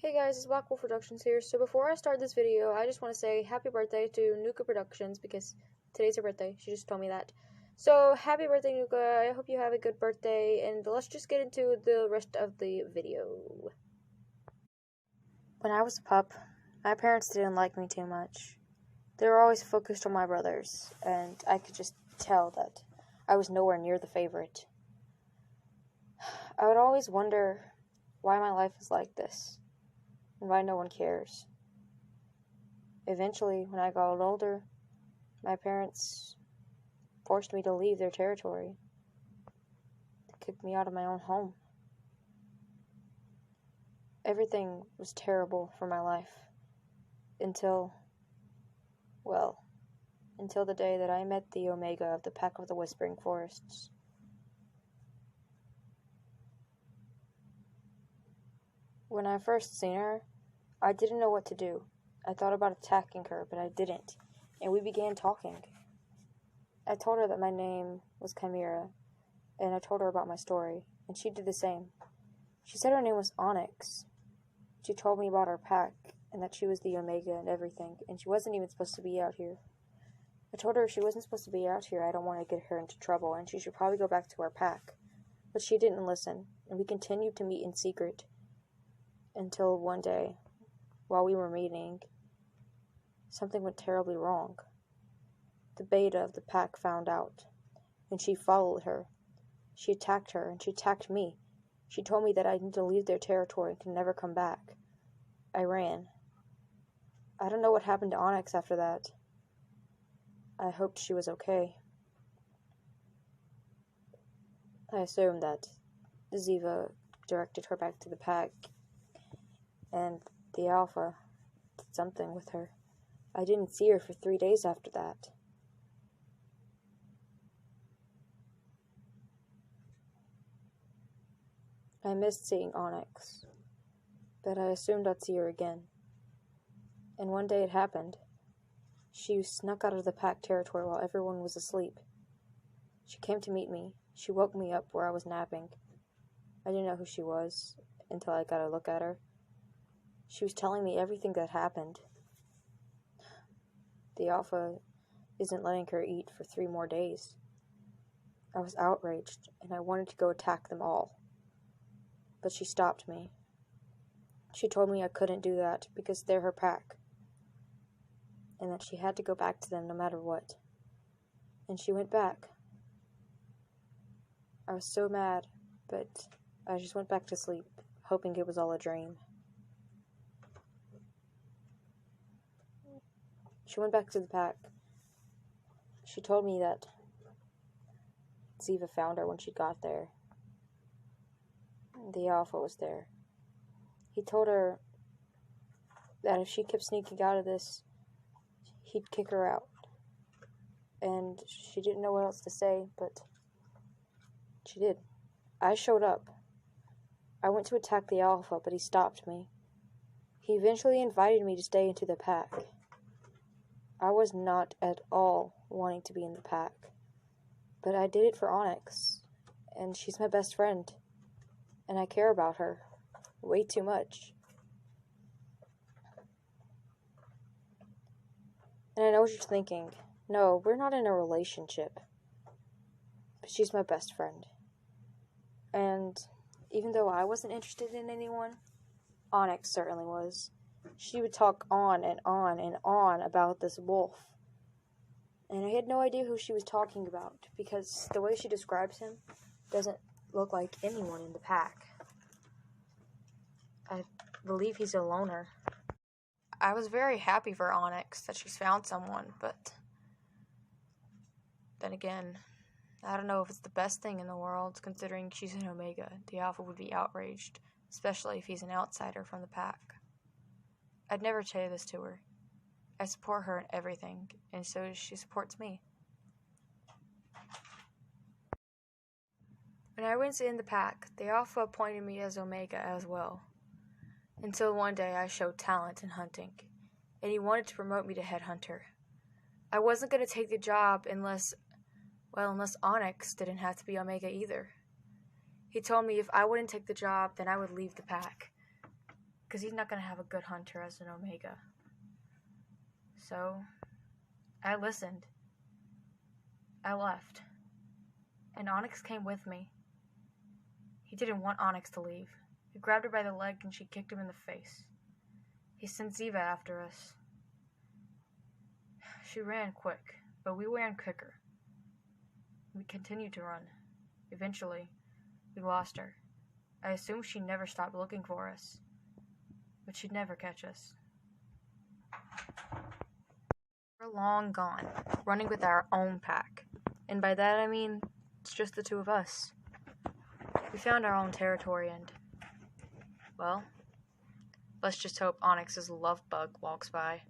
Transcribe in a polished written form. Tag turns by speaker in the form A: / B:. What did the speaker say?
A: Hey guys, it's Black Wolf Productions here. So before I start this video, I just want to say happy birthday to Nuka Productions because today's her birthday. She just told me that. So happy birthday, Nuka. I hope you have a good birthday, and let's just get into the rest of the video. When I was a pup, my parents didn't like me too much. They were always focused on my brothers, and I could just tell that I was nowhere near the favorite. I would always wonder why my life is like this. And why no one cares. Eventually, when I got older, my parents forced me to leave their territory. They kicked me out of my own home. Everything was terrible for my life until the day that I met the Omega of the Pack of the Whispering Forests. When I first seen her, I didn't know what to do. I thought about attacking her, but I didn't, and we began talking. I told her that my name was Chimera, and I told her about my story, and she did the same. She said her name was Onyx. She told me about our pack, and that she was the Omega and everything, and she wasn't even supposed to be out here. I told her if she wasn't supposed to be out here, I don't want to get her into trouble, and she should probably go back to our pack. But she didn't listen, and we continued to meet in secret. Until one day, while we were meeting, something went terribly wrong. The beta of the pack found out, and she followed her. She attacked her, and she attacked me. She told me that I need to leave their territory and can never come back. I ran. I don't know what happened to Onyx after that. I hoped she was okay. I assumed that Ziva directed her back to the pack, and the Alpha did something with her. I didn't see her for 3 days after that. I missed seeing Onyx, but I assumed I'd see her again. And one day it happened. She snuck out of the pack territory while everyone was asleep. She came to meet me. She woke me up where I was napping. I didn't know who she was until I got a look at her. She was telling me everything that happened. The Alpha isn't letting her eat for 3 more days. I was outraged, and I wanted to go attack them all. But she stopped me. She told me I couldn't do that because they're her pack, and that she had to go back to them no matter what. And she went back. I was so mad, but I just went back to sleep, hoping it was all a dream. She went back to the pack. She told me that Ziva found her when she got there. The Alpha was there. He told her that if she kept sneaking out of this, he'd kick her out. And she didn't know what else to say, but she did. I showed up. I went to attack the Alpha, but he stopped me. He eventually invited me to stay into the pack. I was not at all wanting to be in the pack, but I did it for Onyx, and she's my best friend, and I care about her way too much. And I know what you're thinking. No, we're not in a relationship, but she's my best friend. And even though I wasn't interested in anyone, Onyx certainly was. She would talk on and on and on about this wolf. And I had no idea who she was talking about, because the way she describes him doesn't look like anyone in the pack. I believe he's a loner. I was very happy for Onyx that she's found someone, but then again, I don't know if it's the best thing in the world, considering she's an Omega. The Alpha would be outraged, especially if he's an outsider from the pack. I'd never say this to her. I support her in everything, and so she supports me. When I went in the pack, the Alpha appointed me as Omega as well. Until one day I showed talent in hunting, and he wanted to promote me to head hunter. I wasn't going to take the job unless Onyx didn't have to be Omega either. He told me if I wouldn't take the job, then I would leave the pack, because he's not going to have a good hunter as an Omega. So, I listened. I left. And Onyx came with me. He didn't want Onyx to leave. He grabbed her by the leg and she kicked him in the face. He sent Ziva after us. She ran quick, but we ran quicker. We continued to run. Eventually, we lost her. I assumed she never stopped looking for us, but she'd never catch us. We're long gone, running with our own pack. And by that I mean, it's just the two of us. We found our own territory and, well, let's just hope Onyx's love bug walks by.